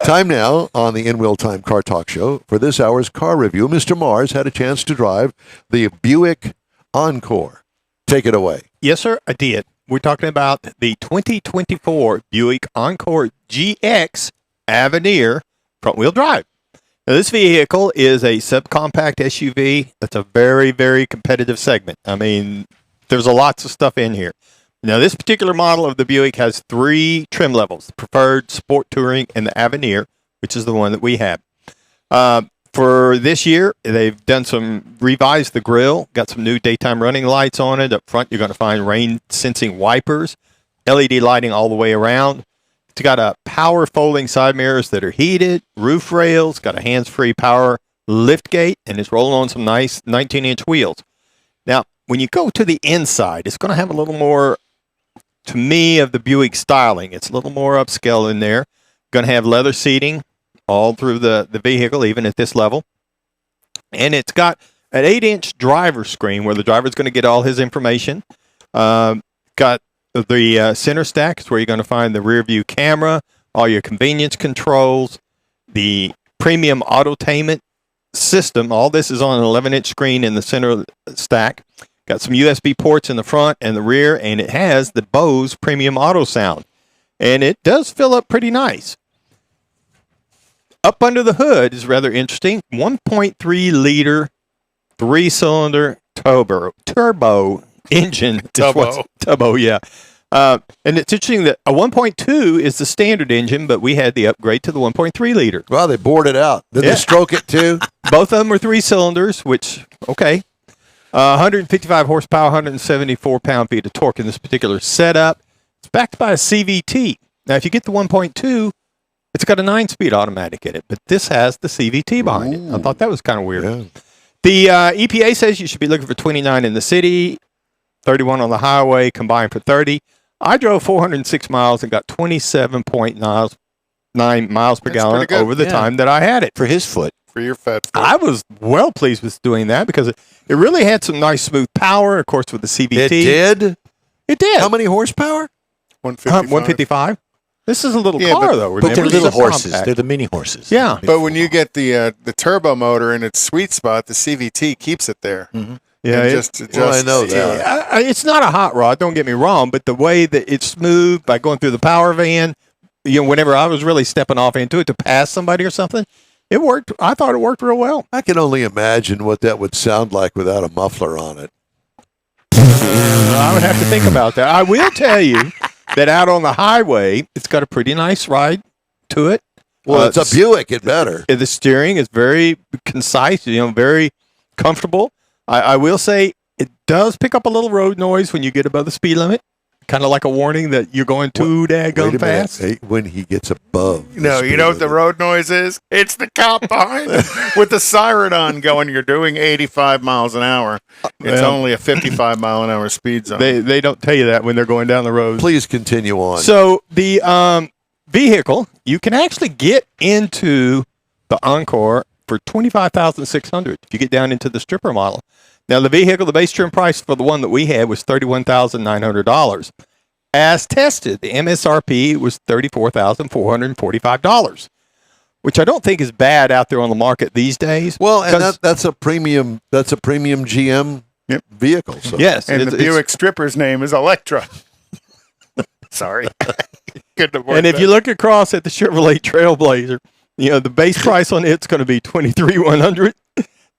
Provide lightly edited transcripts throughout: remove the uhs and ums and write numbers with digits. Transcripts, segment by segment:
Time now on the In Wheel Time Car Talk Show for this hour's car review. Mr. Mars had a chance to drive the Buick Encore. Take it away. Yes, sir, I did. We're talking about the 2024 Buick Encore GX Avinir front-wheel drive. Now, this vehicle is a subcompact SUV. That's a very, very competitive segment. I mean, there's lots of stuff in here. Now, this particular model of the Buick has 3 trim levels: the Preferred, Sport Touring, and the Avinir, which is the one that we have. For this year, they've done revised the grille, got some new daytime running lights on it. Up front, you're going to find rain-sensing wipers, LED lighting all the way around. It's got a power folding side mirrors that are heated, roof rails, got a hands-free power lift gate, and it's rolling on some nice 19-inch wheels. Now, when you go to the inside, it's going to have a little more, to me, of the Buick styling. It's a little more upscale in there. Going to have leather seating all through the vehicle, even at this level. And it's got an 8-inch driver screen where the driver's going to get all his information. Got the center stack is where you're going to find the rear view camera, all your convenience controls, the premium autotainment system. All this is on an 11-inch screen in the center stack. Got some USB ports in the front and the rear, and it has the Bose premium auto sound. And it does fill up pretty nice. Up under the hood is rather interesting. 1.3-liter, 3-cylinder turbo engine. Turbo, yeah. And it's interesting that a 1.2 is the standard engine, but we had the upgrade to the 1.3-liter. Well, they bored it out. Did they stroke it too? Both of them are 3 cylinders, which, okay. 155 horsepower, 174 pound-feet of torque in this particular setup. It's backed by a CVT. Now, if you get the 1.2, it's got a 9-speed automatic in it, but this has the CVT behind it. I thought that was kind of weird. Yeah. The EPA says you should be looking for 29 in the city, 31 on the highway, combined for 30. I drove 406 miles and got 27.9 miles per gallon over the time that I had it. For his foot. For your fat foot. I was well pleased with doing that because it really had some nice smooth power, of course, with the CVT. It did? It did. How many horsepower? 155. This is a little car, though. But they're little horses. Compact. They're the mini horses. Yeah. But when you get the turbo motor in its sweet spot, the CVT keeps it there. Mm-hmm. Yeah, I know that. It's not a hot rod, don't get me wrong, but the way that it's smooth by going through the power van, whenever I was really stepping off into it to pass somebody or something, it worked. I thought it worked real well. I can only imagine what that would sound like without a muffler on it. I would have to think about that. I will tell you that out on the highway, it's got a pretty nice ride to it. Well, it's a Buick. It better. The steering is very concise, very comfortable. I will say it does pick up a little road noise when you get above the speed limit. Kind of like a warning that you're going too daggone fast. Hey, when he gets above. No, you know what the road noise is? It's the cop behind him with the siren on going, you're doing 85 miles an hour. It's only a 55 mile an hour speed zone. They don't tell you that when they're going down the road. Please continue on. So the vehicle, you can actually get into the Encore for $25,600 if you get down into the stripper model. Now, the vehicle, the base trim price for the one that we had was $31,900. As tested, the MSRP was $34,445, which I don't think is bad out there on the market these days. Well, and that's a premium GM vehicle. So. Yes. And the Buick stripper's name is Electra. Sorry. And if you look across at the Chevrolet Trailblazer, the base price on it's going to be $23,100.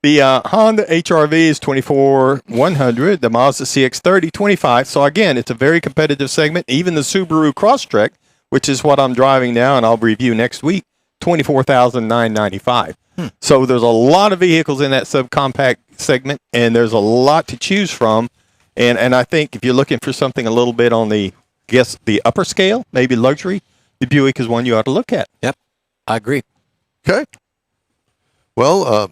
The Honda HR-V is $24,100. The Mazda CX-30, $25,000. So again, it's a very competitive segment. Even the Subaru Crosstrek, which is what I'm driving now, and I'll review next week, $24,995. So there's a lot of vehicles in that subcompact segment, and there's a lot to choose from. And I think if you're looking for something a little bit on the upper scale, maybe luxury, the Buick is one you ought to look at. Yep, I agree. Okay. Well,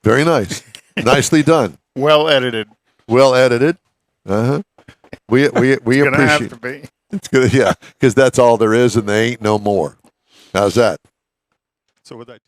very nice. Nicely done. Well edited. Well edited. Uh-huh. We appreciate have to be. It's good, yeah, because that's all there is, and they ain't no more. How's that? So with that.